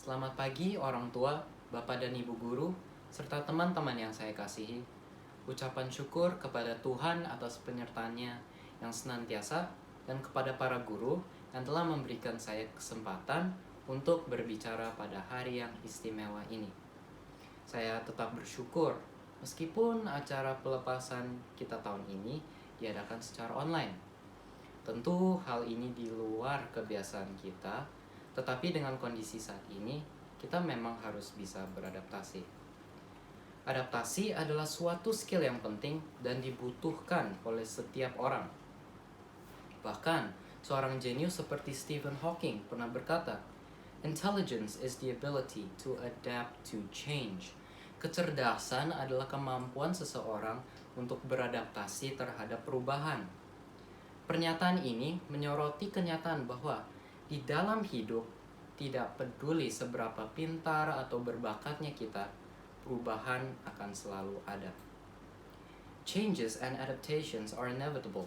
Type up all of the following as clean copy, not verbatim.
Selamat pagi orang tua, Bapak dan Ibu guru, serta teman-teman yang saya kasihi. Ucapan syukur kepada Tuhan atas penyertaannya yang senantiasa dan kepada para guru yang telah memberikan saya kesempatan untuk berbicara pada hari yang istimewa ini. Saya tetap bersyukur meskipun acara pelepasan kita tahun ini diadakan secara online. Tentu hal ini di luar kebiasaan kita, tetapi dengan kondisi saat ini, kita memang harus bisa beradaptasi. Adaptasi adalah suatu skill yang penting dan dibutuhkan oleh setiap orang. Bahkan, seorang jenius seperti Stephen Hawking pernah berkata, "Intelligence is the ability to adapt to change." Kecerdasan adalah kemampuan seseorang untuk beradaptasi terhadap perubahan. Pernyataan ini menyoroti kenyataan bahwa di dalam hidup, tidak peduli seberapa pintar atau berbakatnya kita, perubahan akan selalu ada. Changes and adaptations are inevitable.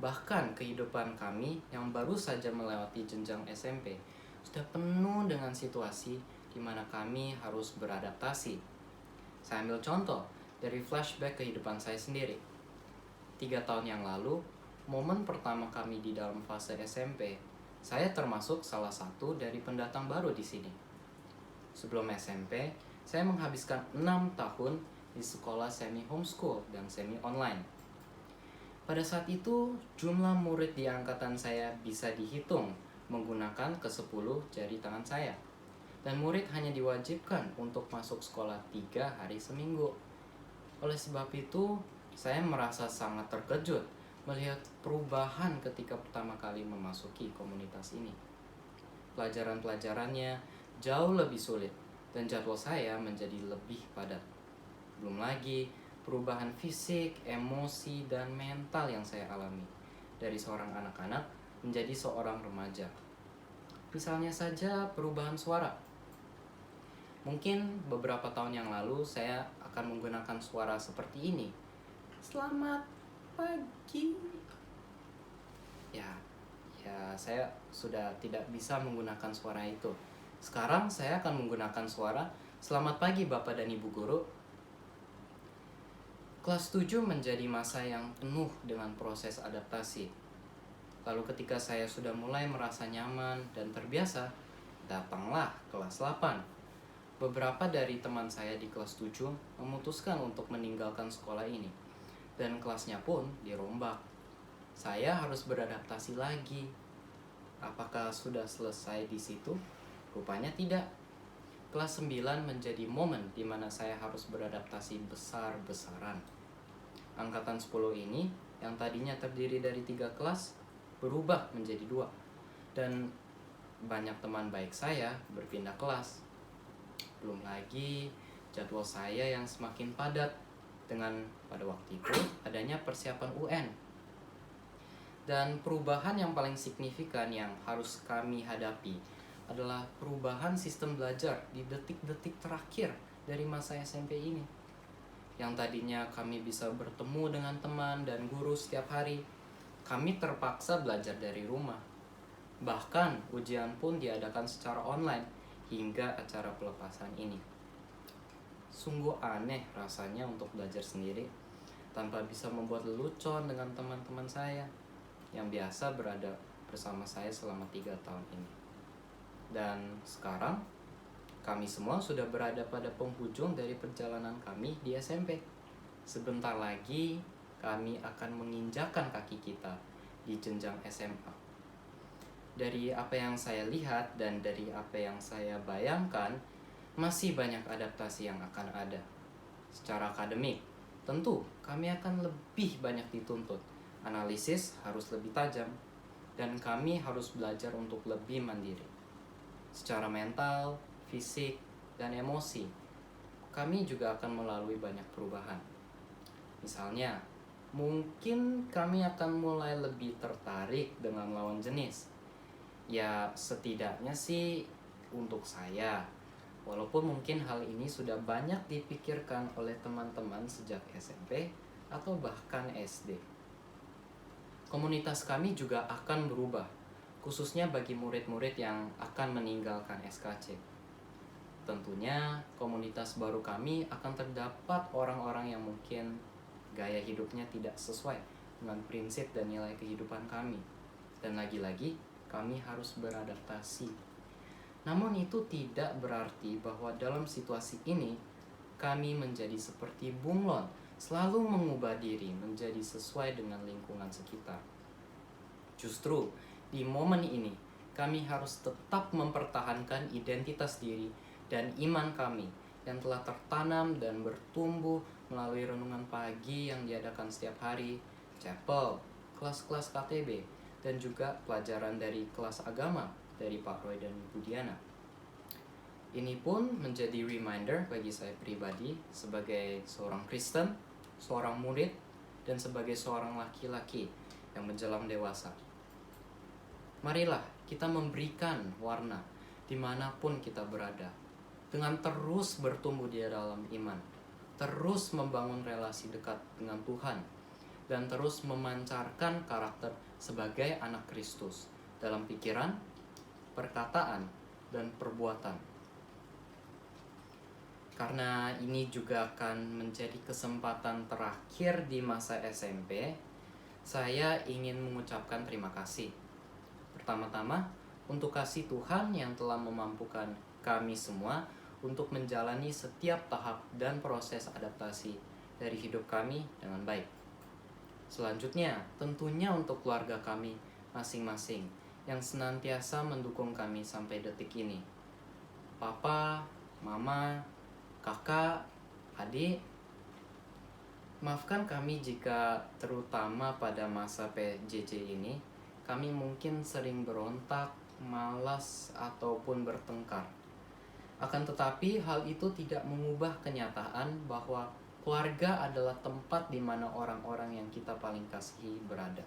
Bahkan kehidupan kami yang baru saja melewati jenjang SMP sudah penuh dengan situasi di mana kami harus beradaptasi. Saya ambil contoh dari flashback kehidupan saya sendiri. 3 tahun yang lalu, momen pertama kami di dalam fase SMP, saya termasuk salah satu dari pendatang baru di sini. Sebelum SMP, saya menghabiskan 6 tahun di sekolah semi homeschool dan semi online. Pada saat itu, jumlah murid di angkatan saya bisa dihitung menggunakan ke-10 jari tangan saya. Dan murid hanya diwajibkan untuk masuk sekolah 3 hari seminggu. Oleh sebab itu, saya merasa sangat terkejut melihat perubahan ketika pertama kali memasuki komunitas ini. Pelajaran-pelajarannya jauh lebih sulit dan jadwal saya menjadi lebih padat. Belum lagi perubahan fisik, emosi, dan mental yang saya alami dari seorang anak-anak menjadi seorang remaja. Misalnya saja perubahan suara. Mungkin beberapa tahun yang lalu saya akan menggunakan suara seperti ini. Selamat pagi. Ya, saya sudah tidak bisa menggunakan suara itu. Sekarang saya akan menggunakan suara selamat pagi Bapak dan Ibu guru. Kelas 7 menjadi masa yang penuh dengan proses adaptasi. Lalu ketika saya sudah mulai merasa nyaman dan terbiasa, datanglah kelas 8. Beberapa dari teman saya di kelas 7 memutuskan untuk meninggalkan sekolah ini. Dan kelasnya pun dirombak. Saya harus beradaptasi lagi. Apakah sudah selesai di situ? Rupanya tidak. Kelas 9 menjadi momen di mana saya harus beradaptasi besar-besaran. Angkatan 10 ini yang tadinya terdiri dari 3 kelas berubah menjadi 2. Dan banyak teman baik saya berpindah kelas. Belum lagi jadwal saya yang semakin padat dengan pada waktu itu adanya persiapan UN. Dan perubahan yang paling signifikan yang harus kami hadapi adalah perubahan sistem belajar di detik-detik terakhir dari masa SMP ini. Yang tadinya kami bisa bertemu dengan teman dan guru setiap hari, kami terpaksa belajar dari rumah. Bahkan ujian pun diadakan secara online hingga acara pelepasan ini. Sungguh aneh rasanya untuk belajar sendiri tanpa bisa membuat lelucon dengan teman-teman saya yang biasa berada bersama saya selama 3 tahun ini. Dan sekarang kami semua sudah berada pada penghujung dari perjalanan kami di SMP. Sebentar lagi kami akan menginjakkan kaki kita di jenjang SMA. Dari apa yang saya lihat dan dari apa yang saya bayangkan, masih banyak adaptasi yang akan ada. Secara akademik, tentu kami akan lebih banyak dituntut. Analisis harus lebih tajam, dan kami harus belajar untuk lebih mandiri. Secara mental, fisik, dan emosi, kami juga akan melalui banyak perubahan. Misalnya, mungkin kami akan mulai lebih tertarik dengan lawan jenis. Ya, setidaknya sih untuk saya. Walaupun mungkin hal ini sudah banyak dipikirkan oleh teman-teman sejak SMP atau bahkan SD. Komunitas kami juga akan berubah. khususnya bagi murid-murid yang akan meninggalkan SKC. Tentunya komunitas baru kami akan terdapat orang-orang yang mungkin gaya hidupnya tidak sesuai dengan prinsip dan nilai kehidupan kami. Dan lagi-lagi kami harus beradaptasi. Namun itu tidak berarti bahwa dalam situasi ini kami menjadi seperti bunglon, selalu mengubah diri menjadi sesuai dengan lingkungan sekitar. Justru di momen ini kami harus tetap mempertahankan identitas diri dan iman kami yang telah tertanam dan bertumbuh melalui renungan pagi yang diadakan setiap hari, chapel, kelas-kelas KTB, dan juga pelajaran dari kelas agama dari Pak Roy dan Ibu Diana. Ini pun menjadi reminder bagi saya pribadi sebagai seorang Kristen, seorang murid, dan sebagai seorang laki-laki yang menjelang dewasa. Marilah kita memberikan warna dimanapun kita berada, dengan terus bertumbuh di dalam iman, terus membangun relasi dekat dengan Tuhan, dan terus memancarkan karakter sebagai anak Kristus dalam pikiran, perkataan, dan perbuatan. Karena ini juga akan menjadi kesempatan terakhir di masa SMP, saya ingin mengucapkan terima kasih. Pertama-tama, untuk kasih Tuhan yang telah memampukan kami semua untuk menjalani setiap tahap dan proses adaptasi dari hidup kami dengan baik. Selanjutnya, tentunya untuk keluarga kami masing-masing yang senantiasa mendukung kami sampai detik ini. Papa, Mama, Kakak, adik, maafkan kami jika terutama pada masa PJJ ini kami mungkin sering berontak, malas, ataupun bertengkar. Akan tetapi hal itu tidak mengubah kenyataan bahwa keluarga adalah tempat di mana orang-orang yang kita paling kasihi berada.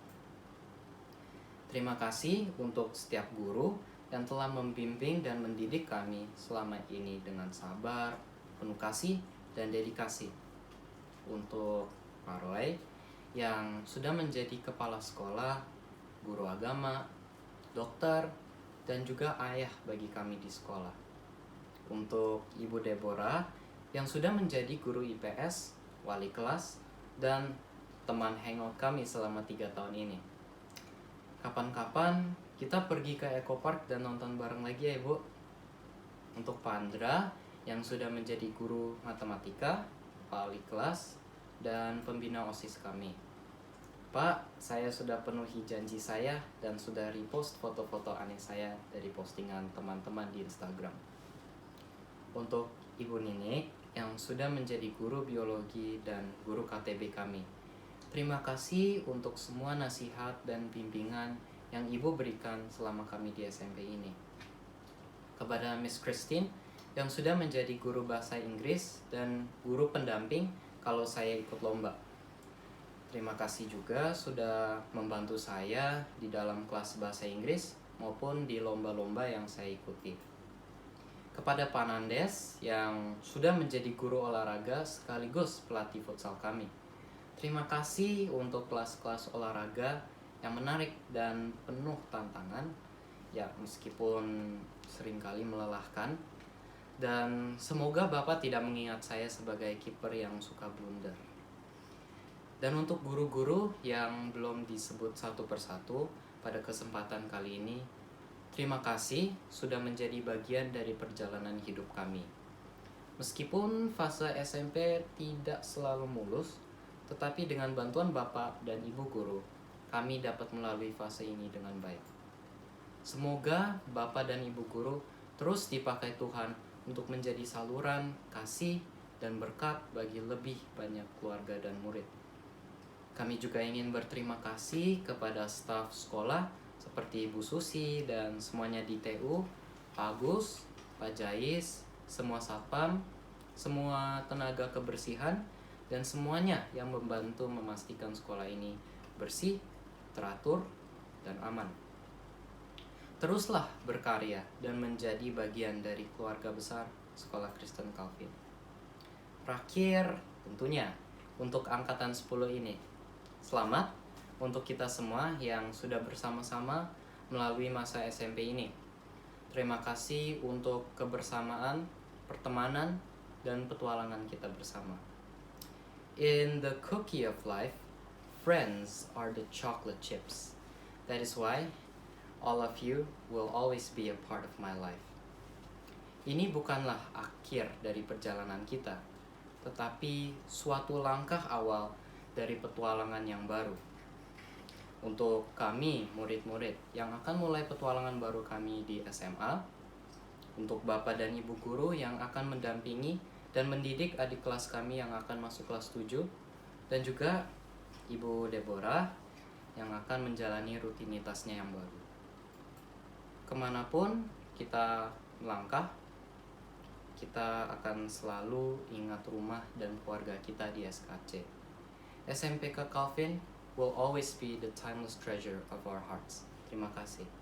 Terima kasih untuk setiap guru yang telah membimbing dan mendidik kami selama ini dengan sabar, penuh kasih, dan dedikasi. Untuk Pak Roy yang sudah menjadi kepala sekolah, guru agama, dokter, dan juga ayah bagi kami di sekolah. Untuk Ibu Deborah yang sudah menjadi guru IPS, wali kelas, dan teman hangout kami selama 3 tahun ini. Kapan-kapan kita pergi ke Eco Park dan nonton bareng lagi ya Ibu. Untuk Pak Andra yang sudah menjadi guru matematika, wali kelas, dan pembina OSIS kami. Pak, saya sudah penuhi janji saya dan sudah repost foto-foto aneh saya dari postingan teman-teman di Instagram. Untuk Ibu Ninik yang sudah menjadi guru biologi dan guru KTB kami, terima kasih untuk semua nasihat dan bimbingan yang Ibu berikan selama kami di SMP ini. Kepada Miss Christine yang sudah menjadi guru bahasa Inggris dan guru pendamping kalau saya ikut lomba. Terima kasih juga sudah membantu saya di dalam kelas bahasa Inggris maupun di lomba-lomba yang saya ikuti. Kepada Pak Nandes yang sudah menjadi guru olahraga sekaligus pelatih futsal kami. Terima kasih untuk kelas-kelas olahraga yang menarik dan penuh tantangan, ya meskipun seringkali melelahkan. Dan semoga Bapak tidak mengingat saya sebagai kiper yang suka blunder. Dan untuk guru-guru yang belum disebut satu persatu pada kesempatan kali ini, terima kasih sudah menjadi bagian dari perjalanan hidup kami. Meskipun fase SMP tidak selalu mulus, tetapi dengan bantuan Bapak dan Ibu guru, kami dapat melalui fase ini dengan baik. Semoga Bapak dan Ibu guru terus dipakai Tuhan untuk menjadi saluran kasih dan berkat bagi lebih banyak keluarga dan murid. Kami juga ingin berterima kasih kepada staf sekolah seperti Ibu Susi dan semuanya di TU, Pak Agus, Pak Jais, semua satpam, semua tenaga kebersihan, dan semuanya yang membantu memastikan sekolah ini bersih, teratur, dan aman. Teruslah berkarya dan menjadi bagian dari keluarga besar Sekolah Kristen Calvin. Terakhir, tentunya untuk angkatan 10 ini, selamat untuk kita semua yang sudah bersama-sama melalui masa SMP ini. Terima kasih untuk kebersamaan, pertemanan, dan petualangan kita bersama. In the cookie of life, friends are the chocolate chips. That is why all of you will always be a part of my life. Ini bukanlah akhir dari perjalanan kita, tetapi suatu langkah awal dari petualangan yang baru. Untuk kami, murid-murid yang akan mulai petualangan baru kami di SMA, untuk Bapak dan Ibu guru yang akan mendampingi dan mendidik adik kelas kami yang akan masuk kelas 7, dan juga Ibu Deborah yang akan menjalani rutinitasnya yang baru. Kemanapun kita melangkah, kita akan selalu ingat rumah dan keluarga kita di SKC. SMPK Calvin will always be the timeless treasure of our hearts. Terima kasih.